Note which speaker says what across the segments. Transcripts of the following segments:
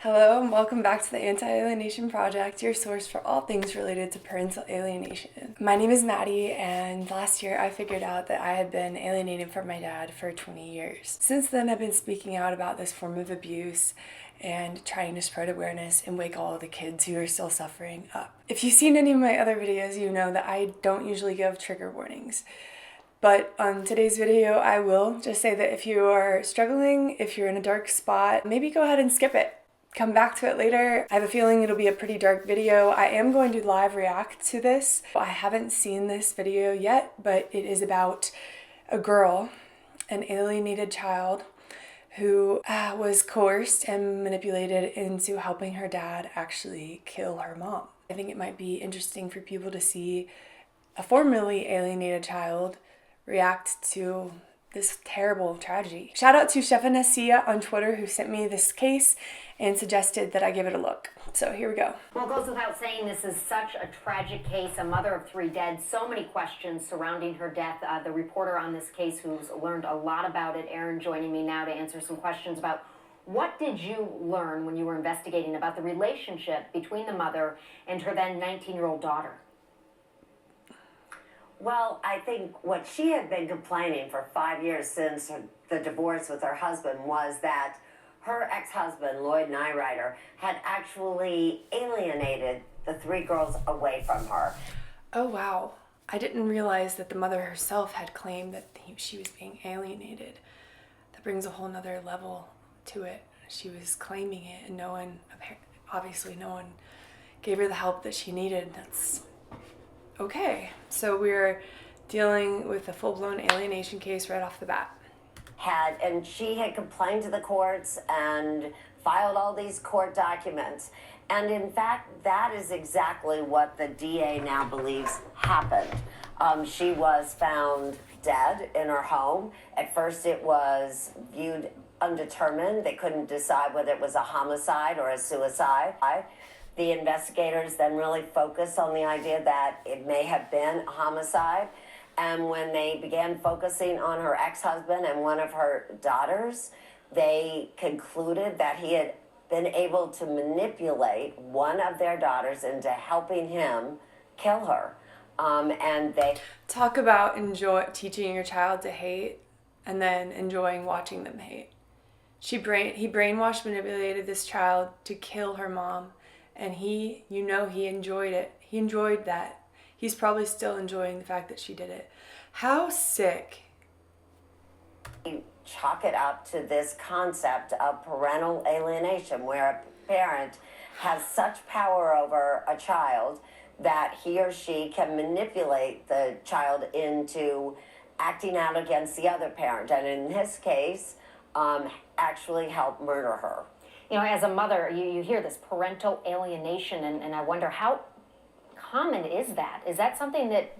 Speaker 1: Hello and welcome back to the Anti-Alienation Project, your source for all things related to parental alienation. My name is Maddie, and last year I figured out that I had been alienated from my dad for 20 years. Since then, I've been speaking out about this form of abuse and trying to spread awareness and wake all of the kids who are still suffering up. If you've seen any of my other videos, you know that I don't usually give trigger warnings. But on today's video, I will just say that if you are struggling, if you're in a dark spot, maybe go ahead and skip it. Come back to it later. I have a feeling it'll be a pretty dark video. I am going to live react to this. I haven't seen this video yet, but it is about a girl, an alienated child, who was coerced and manipulated into helping her dad actually kill her mom. I think it might be interesting for people to see a formerly alienated child react to this terrible tragedy. Shout out to Chefanacia on Twitter who sent me this case and suggested that I give it a look. So here we go.
Speaker 2: Well, it goes without saying this is such a tragic case, a mother of three dead, so many questions surrounding her death. The reporter on this case who's learned a lot about it, Erin, joining me now to answer some questions about what did you learn when you were investigating about the relationship between the mother and her then 19-year-old daughter?
Speaker 3: Well, I think what she had been complaining for 5 years since the divorce with her husband was that her ex-husband, Lloyd Now, had actually alienated the three girls away from her.
Speaker 1: Oh wow, I didn't realize that the mother herself had claimed that she was being alienated. That brings a whole nother level to it. She was claiming it and obviously no one gave her the help that she needed. That's okay. So we're dealing with a full-blown alienation case right off the bat.
Speaker 3: And she had complained to the courts and filed all these court documents. And in fact, that is exactly what the DA now believes happened. She was found dead in her home. At first it was viewed undetermined. They couldn't decide whether it was a homicide or a suicide. The investigators then really focused on the idea that it may have been a homicide. And when they began focusing on her ex-husband and one of her daughters, they concluded that he had been able to manipulate one of their daughters into helping him kill her. And they
Speaker 1: talk about teaching your child to hate and then enjoying watching them hate. He brainwashed, manipulated this child to kill her mom, and he enjoyed it. He enjoyed that. He's probably still enjoying the fact that she did it. How sick.
Speaker 3: You chalk it up to this concept of parental alienation, where a parent has such power over a child that he or she can manipulate the child into acting out against the other parent, and in this case, actually help murder her.
Speaker 2: You know, as a mother, you hear this parental alienation, and I wonder how common is that? Is that something that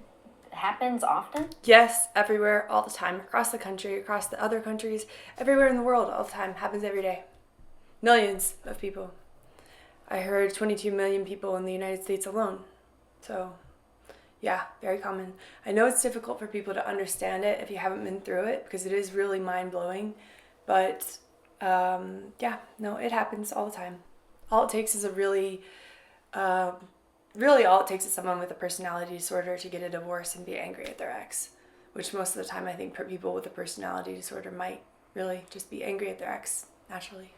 Speaker 2: happens often?
Speaker 1: Yes, everywhere, all the time, across the country, across the other countries, everywhere in the world, all the time, happens every day. Millions of people. I heard 22 million people in the United States alone. So, yeah, very common. I know it's difficult for people to understand it if you haven't been through it, because it is really mind-blowing, but yeah, no, it happens all the time. All it takes is all it takes is someone with a personality disorder to get a divorce and be angry at their ex, which most of the time I think people with a personality disorder might really just be angry at their ex naturally.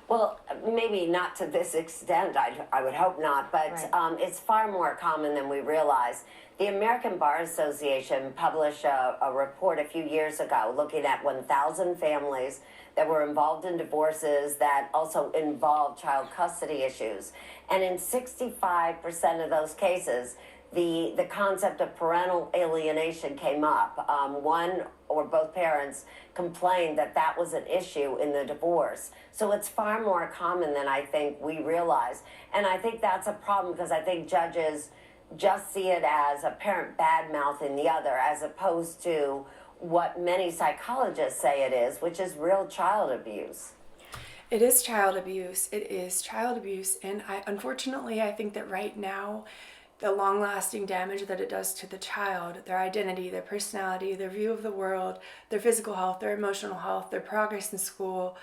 Speaker 3: Well, maybe not to this extent, I would hope not, but right. It's far more common than we realize. The American Bar Association published a report a few years ago looking at 1,000 families that were involved in divorces that also involved child custody issues. And in 65% of those cases, the concept of parental alienation came up. One or both parents complained that that was an issue in the divorce. So it's far more common than I think we realize. And I think that's a problem, because I think judges just see it as a parent bad-mouthing the other, as opposed to what many psychologists say it is, which is real child abuse.
Speaker 1: It is child abuse. It is child abuse. And unfortunately, I think that right now, the long-lasting damage that it does to the child, their identity, their personality, their view of the world, their physical health, their emotional health, their progress in school,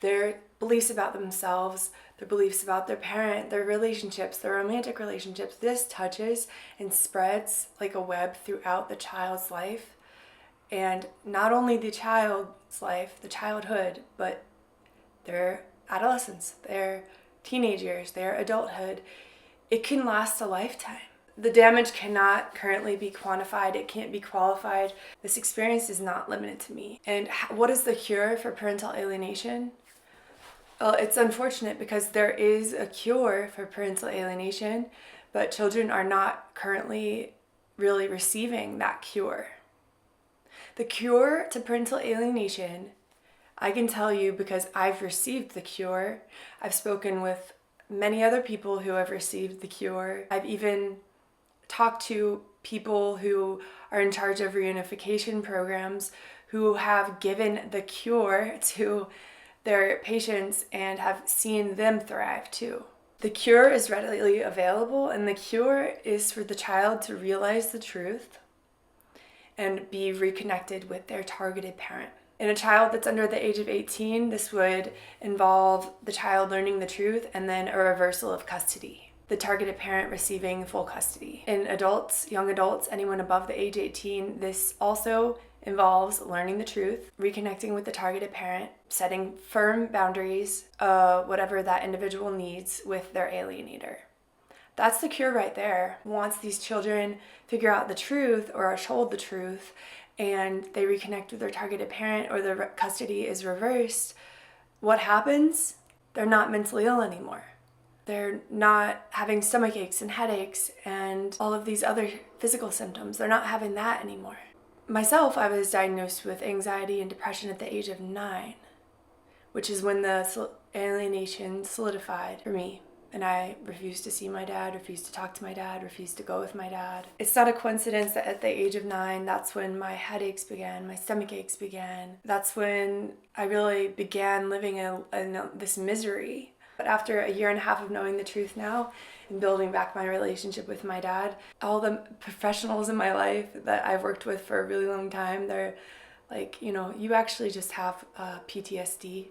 Speaker 1: their beliefs about themselves, their beliefs about their parent, their relationships, their romantic relationships. This touches and spreads like a web throughout the child's life. And not only the child's life, the childhood, but their adolescence, their teenage years, their adulthood. It can last a lifetime. The damage cannot currently be quantified. It can't be qualified. This experience is not limited to me. And what is the cure for parental alienation? Well, it's unfortunate because there is a cure for parental alienation, but children are not currently really receiving that cure. The cure to parental alienation, I can tell you because I've received the cure. I've spoken with many other people who have received the cure. I've even talked to people who are in charge of reunification programs who have given the cure to their patients and have seen them thrive too. The cure is readily available, and the cure is for the child to realize the truth and be reconnected with their targeted parent. In a child that's under the age of 18, this would involve the child learning the truth and then a reversal of custody, the targeted parent receiving full custody. In adults, young adults, anyone above the age 18, this also involves learning the truth, reconnecting with the targeted parent, setting firm boundaries, whatever that individual needs with their alienator. That's the cure right there. Once these children figure out the truth or are told the truth and they reconnect with their targeted parent or their custody is reversed, what happens? They're not mentally ill anymore. They're not having stomach aches and headaches and all of these other physical symptoms. They're not having that anymore. Myself, I was diagnosed with anxiety and depression at the age of 9, which is when the alienation solidified for me. And I refused to see my dad, refused to talk to my dad, refused to go with my dad. It's not a coincidence that at the age of 9, that's when my headaches began, my stomach aches began. That's when I really began living in this misery. But after a year and a half of knowing the truth now and building back my relationship with my dad, all the professionals in my life that I've worked with for a really long time, they're like, you actually just have PTSD.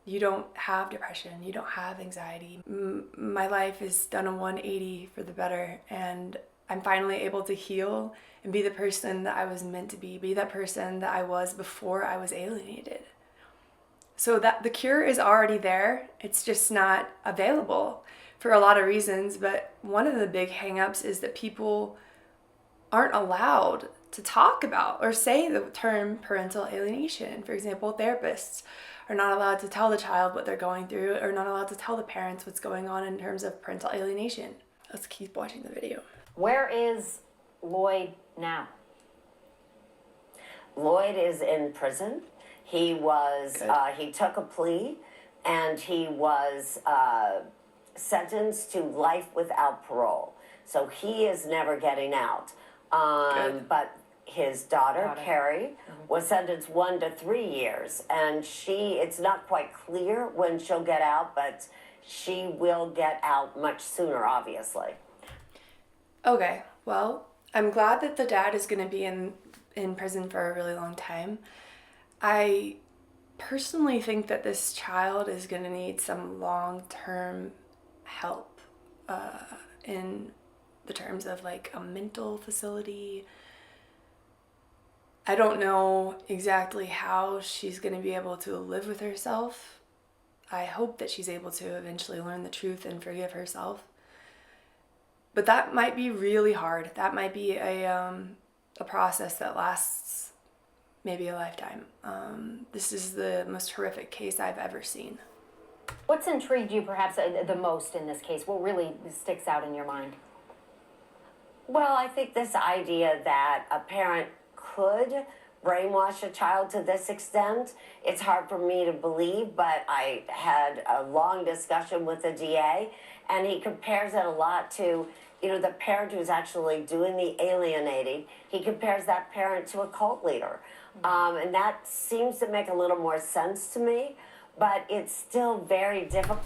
Speaker 1: You don't have depression. You don't have anxiety. My life is done a 180 for the better, and I'm finally able to heal and be the person that I was meant to be that person that I was before I was alienated. So that the cure is already there. It's just not available for a lot of reasons, but one of the big hangups is that people aren't allowed to talk about or say the term parental alienation. For example, therapists are not allowed to tell the child what they're going through, or not allowed to tell the parents what's going on in terms of parental alienation. Let's keep watching the video.
Speaker 2: Where is Lloyd now?
Speaker 3: Lloyd is in prison. He was, he took a plea, and he was sentenced to life without parole. So he is never getting out. But his daughter, Carrie, was sentenced 1 to 3 years, and it's not quite clear when she'll get out, but she will get out much sooner, obviously.
Speaker 1: Okay, well, I'm glad that the dad is going to be in prison for a really long time. I personally think that this child is going to need some long-term help in the terms of like a mental facility. I don't know exactly how she's going to be able to live with herself. I hope that she's able to eventually learn the truth and forgive herself. But that might be really hard. That might be a process that lasts maybe a lifetime. This is the most horrific case I've ever seen.
Speaker 2: What's intrigued you perhaps the most in this case? What really sticks out in your mind?
Speaker 3: Well, I think this idea that a parent could brainwash a child to this extent, it's hard for me to believe, but I had a long discussion with the DA, and he compares it a lot to, the parent who's actually doing the alienating. He compares that parent to a cult leader. And that seems to make a little more sense to me, but it's still very difficult.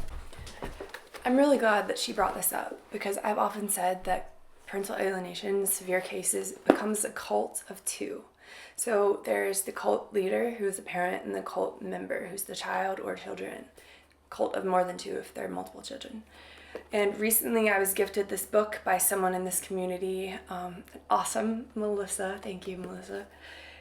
Speaker 1: I'm really glad that she brought this up, because I've often said that parental alienation in severe cases becomes a cult of two. So there's the cult leader, who is the parent, and the cult member, who's the child or children. Cult of more than two if there are multiple children. And recently I was gifted this book by someone in this community, awesome Melissa. Thank you, Melissa.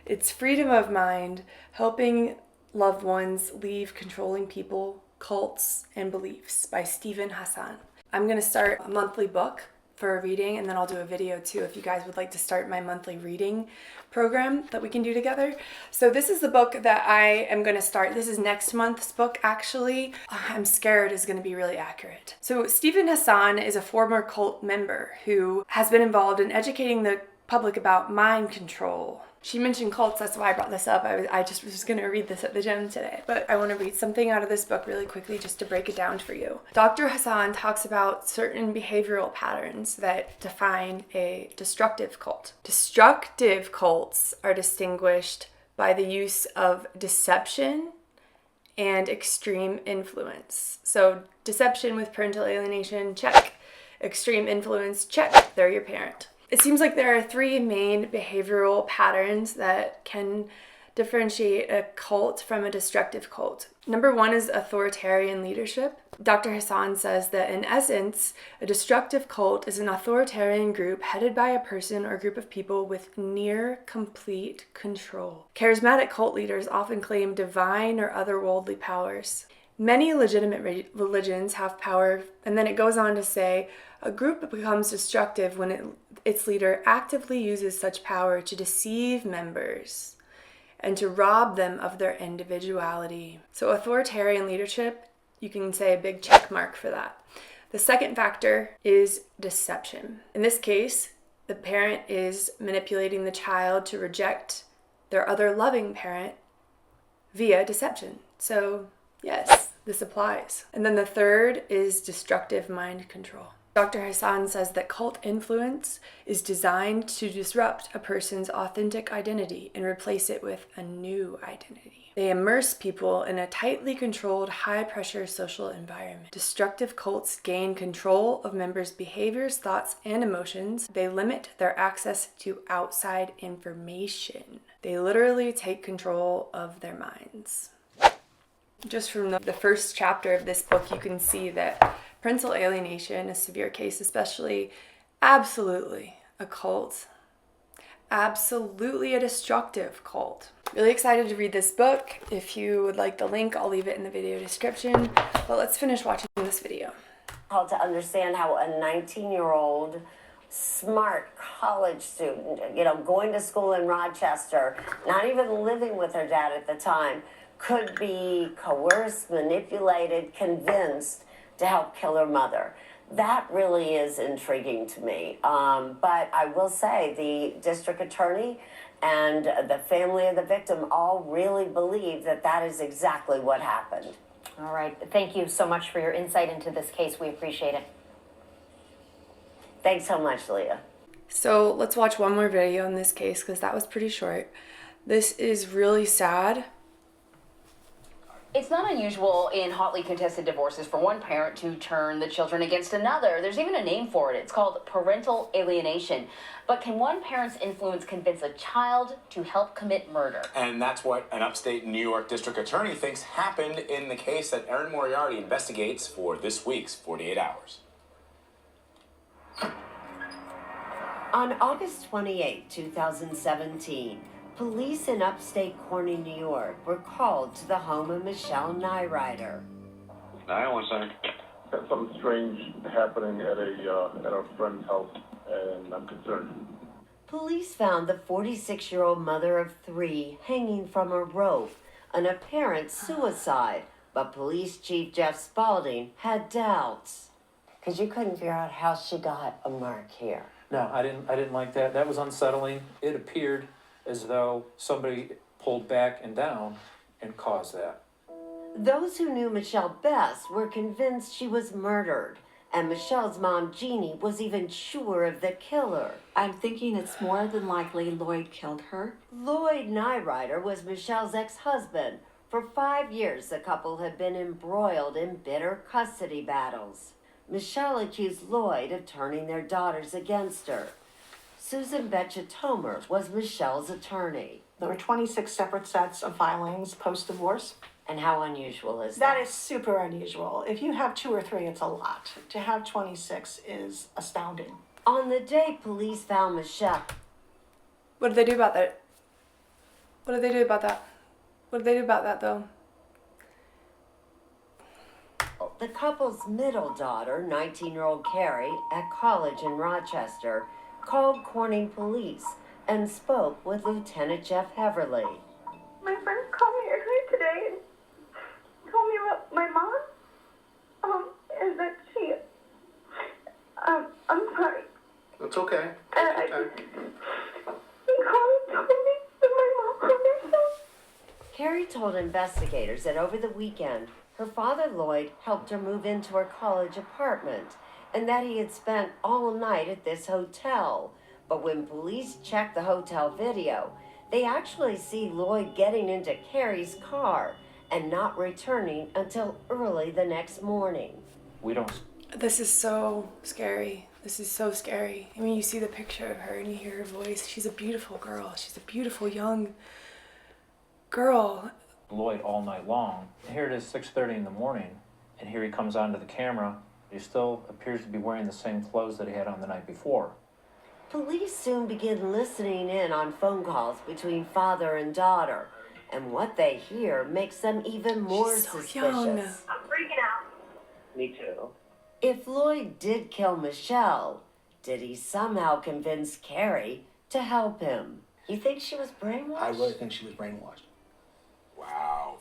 Speaker 1: It's Freedom of Mind, Helping Loved Ones Leave Controlling People, Cults, and Beliefs by Stephen Hassan. I'm going to start a monthly book for a reading, and then I'll do a video too if you guys would like to start my monthly reading program that we can do together. So this is the book that I am going to start. This is next month's book, actually. I'm scared is going to be really accurate. So Stephen Hassan is a former cult member who has been involved in educating the public about mind control. She mentioned cults, that's why I brought this up. I just was going to read this at the gym today. But I want to read something out of this book really quickly just to break it down for you. Dr. Hassan talks about certain behavioral patterns that define a destructive cult. Destructive cults are distinguished by the use of deception and extreme influence. So deception with parental alienation, check. Extreme influence, check. They're your parent. It seems like there are three main behavioral patterns that can differentiate a cult from a destructive cult. Number one is authoritarian leadership. Dr. Hassan says that in essence, a destructive cult is an authoritarian group headed by a person or group of people with near complete control. Charismatic cult leaders often claim divine or otherworldly powers. Many legitimate religions have power, and then it goes on to say, a group becomes destructive when its leader actively uses such power to deceive members and to rob them of their individuality. So authoritarian leadership, you can say a big check mark for that. The second factor is deception. In this case, the parent is manipulating the child to reject their other loving parent via deception. So yes, this applies. And then the third is destructive mind control. Dr. Hassan says that cult influence is designed to disrupt a person's authentic identity and replace it with a new identity. They immerse people in a tightly controlled, high-pressure social environment. Destructive cults gain control of members' behaviors, thoughts, and emotions. They limit their access to outside information. They literally take control of their minds. Just from the first chapter of this book, you can see that parental alienation, a severe case especially, absolutely a cult. Absolutely a destructive cult. Really excited to read this book. If you would like the link, I'll leave it in the video description. But let's finish watching this video.
Speaker 3: To understand how a 19-year-old smart college student, going to school in Rochester, not even living with her dad at the time, could be coerced, manipulated, convinced to help kill her mother. That really is intriguing to me. But I will say the district attorney and the family of the victim all really believe that that is exactly what happened.
Speaker 2: All right. Thank you so much for your insight into this case. We appreciate it.
Speaker 3: Thanks so much, Leah.
Speaker 1: So let's watch one more video in this case because that was pretty short. This is really sad.
Speaker 4: It's not unusual in hotly contested divorces for one parent to turn the children against another. There's even a name for it. It's called parental alienation. But can one parent's influence convince a child to help commit murder?
Speaker 5: And that's what an upstate New York district attorney thinks happened in the case that Erin Moriarty investigates for this week's 48 Hours.
Speaker 3: On August 28, 2017, police in upstate Corning, New York were called to the home of Michelle Nyrider.
Speaker 6: 911. Got something strange happening at a friend's house, and I'm concerned.
Speaker 3: Police found the 46-year-old mother of three hanging from a rope, an apparent suicide, but Police Chief Jeff Spaulding had doubts. Because you couldn't figure out how she got a mark here.
Speaker 7: No, I didn't like that. That was unsettling. It appeared as though somebody pulled back and down and caused that.
Speaker 3: Those who knew Michelle best were convinced she was murdered, and Michelle's mom, Jeannie, was even sure of the killer.
Speaker 8: I'm thinking it's more than likely Lloyd killed her.
Speaker 3: Lloyd Nyrider was Michelle's ex-husband. For 5 years, the couple had been embroiled in bitter custody battles. Michelle accused Lloyd of turning their daughters against her. Susan Betcha-Tomer was Michelle's attorney.
Speaker 9: There were 26 separate sets of filings post-divorce.
Speaker 3: And how unusual is
Speaker 9: That
Speaker 3: that?
Speaker 9: is super unusual. If you have 2 or 3, it's a lot. To have 26 is astounding.
Speaker 3: On the day police found Michelle,
Speaker 1: What did they do about that? What did they do about that? What did they do about that, though?
Speaker 3: the couple's middle daughter, 19-year-old Carrie, at college in Rochester, called Corning police and spoke with Lieutenant Jeff Heverly.
Speaker 10: My friend called me earlier today and told me about my mom, and that she, I'm sorry.
Speaker 5: It's okay.
Speaker 10: He called and told me that my mom hurt herself.
Speaker 3: Carrie told investigators that over the weekend, her father Lloyd helped her move into her college apartment and that he had spent all night at this hotel. But when police checked the hotel video, they actually see Lloyd getting into Carrie's car and not returning until early the next morning.
Speaker 7: We don't.
Speaker 1: This is so scary. This is so scary. I mean, you see the picture of her and you hear her voice. She's a beautiful girl. She's a beautiful young girl.
Speaker 7: Lloyd all night long. And here it is 6:30 in the morning, and here he comes onto the camera. He still appears to be wearing the same clothes that he had on the night before.
Speaker 3: Police soon begin listening in on phone calls between father and daughter, and what they hear makes them even more
Speaker 1: She's so
Speaker 3: suspicious.
Speaker 1: young.
Speaker 10: I'm freaking out.
Speaker 11: Me too.
Speaker 3: If Lloyd did kill Michelle, did he somehow convince Carrie to help him? You think she was brainwashed?
Speaker 11: I really think she was brainwashed.
Speaker 5: Wow.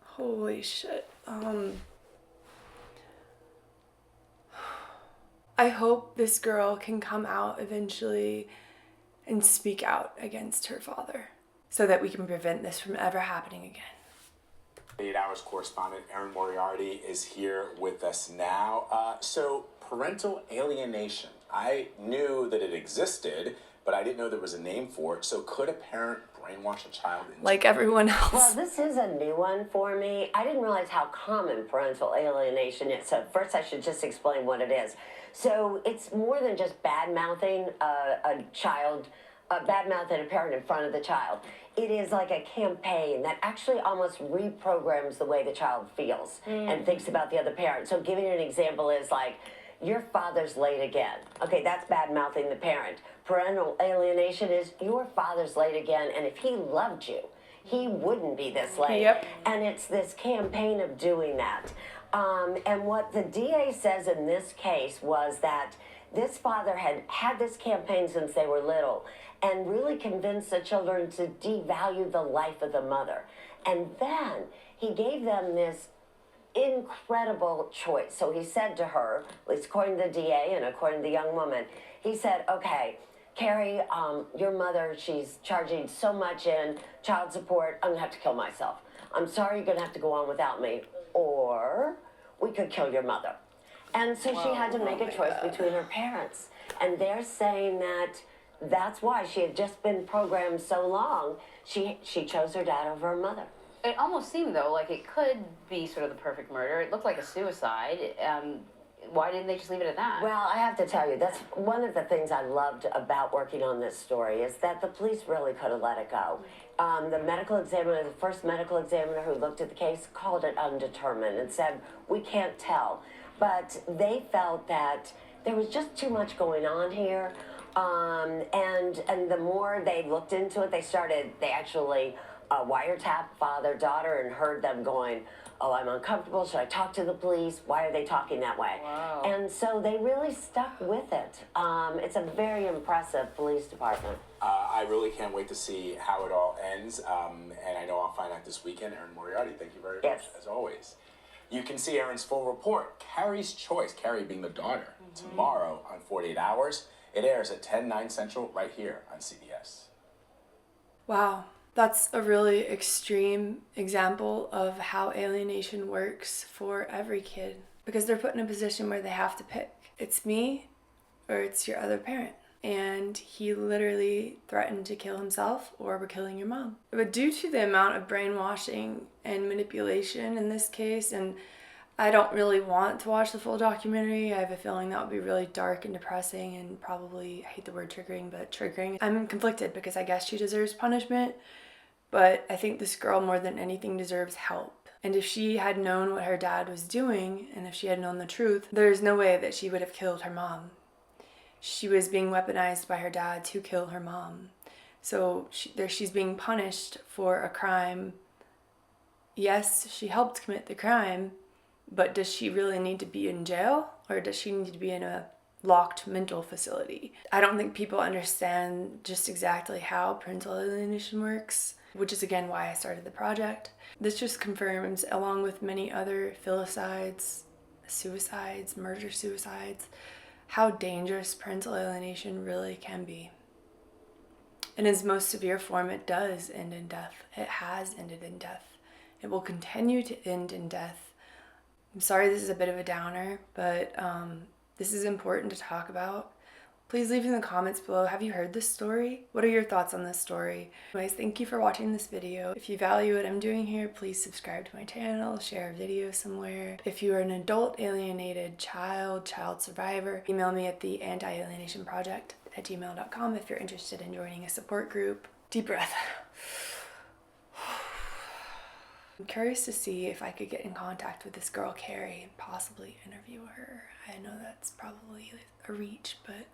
Speaker 1: Holy shit. I hope this girl can come out eventually and speak out against her father so that we can prevent this from ever happening again.
Speaker 5: 8 Hours correspondent Erin Moriarty is here with us now. So, parental alienation. I knew that it existed, but I didn't know there was a name for it. So, could a parent brainwash a child into
Speaker 1: Like everyone else.
Speaker 3: Well, this is a new one for me. I didn't realize how common parental alienation is. So first I should just explain what it is. So it's more than just bad-mouthing a child, bad-mouthing a parent in front of the child. It is like a campaign that actually almost reprograms the way the child feels and thinks about the other parent. So giving you an example is like, your father's late again. Okay, that's bad-mouthing the parent. Parental alienation is your father's late again, and if he loved you, he wouldn't be this late.
Speaker 1: Yep.
Speaker 3: And it's this campaign of doing that. And what the DA says in this case was that this father had had this campaign since they were little and really convinced the children to devalue the life of the mother. And then he gave them this incredible choice. So he said to her, at least according to the DA and according to the young woman, he said, okay, Carrie, your mother, she's charging so much in child support, I'm gonna have to kill myself. I'm sorry, you're gonna have to go on without me, or we could kill your mother. And so she had to make a choice between her parents. And they're saying that that's why she had just been programmed so long, she chose her dad over her mother.
Speaker 4: It almost seemed, though, like it could be sort of the perfect murder. It looked like a suicide. Why didn't they just leave it at that?
Speaker 3: Well, I have to tell you, that's one of the things I loved about working on this story is that the police really could have let it go. The medical examiner, the first medical examiner who looked at the case, called it undetermined and said, we can't tell. But they felt that there was just too much going on here. And the more they looked into it, they actually wiretapped father, daughter, and heard them going, oh, I'm uncomfortable, should I talk to the police? Why are they talking that way?
Speaker 4: Wow.
Speaker 3: And so they really stuck with it. It's a very impressive police department.
Speaker 5: I really can't wait to see how it all ends. And I know I'll find out this weekend. Erin Moriarty, thank you very much, as always. You can see Erin's full report, Carrie's Choice, Carrie being the daughter, tomorrow on 48 Hours. It airs at 10/9 Central right here on CBS.
Speaker 1: Wow. That's a really extreme example of how alienation works for every kid. Because they're put in a position where they have to pick. It's me or it's your other parent. And he literally threatened to kill himself or we're killing your mom. But due to the amount of brainwashing and manipulation in this case, and I don't really want to watch the full documentary. I have a feeling that would be really dark and depressing and probably, I hate the word triggering, but triggering. I'm conflicted because I guess she deserves punishment, but I think this girl more than anything deserves help. And if she had known what her dad was doing, and if she had known the truth, there's no way that she would have killed her mom. She was being weaponized by her dad to kill her mom. So she's being punished for a crime. Yes, she helped commit the crime, but does she really need to be in jail, or does she need to be in a locked mental facility? I don't think people understand just exactly how parental alienation works, which is again why I started the project. This just confirms, along with many other filicides, suicides, murder-suicides, how dangerous parental alienation really can be. In its most severe form, it does end in death. It has ended in death. It will continue to end in death. I'm sorry this is a bit of a downer, but this is important to talk about. Please leave in the comments below, have you heard this story? What are your thoughts on this story? Anyways, thank you for watching this video. If you value what I'm doing here, please subscribe to my channel, share a video somewhere. If you are an adult alienated child survivor, email me at the Anti-Alienation Project at gmail.com if you're interested in joining a support group. Deep breath. I'm curious to see if I could get in contact with this girl, Carrie, and possibly interview her. I know that's probably a reach, but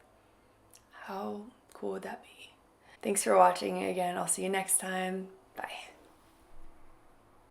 Speaker 1: how cool would that be? Thanks for watching again. I'll see you next time. Bye.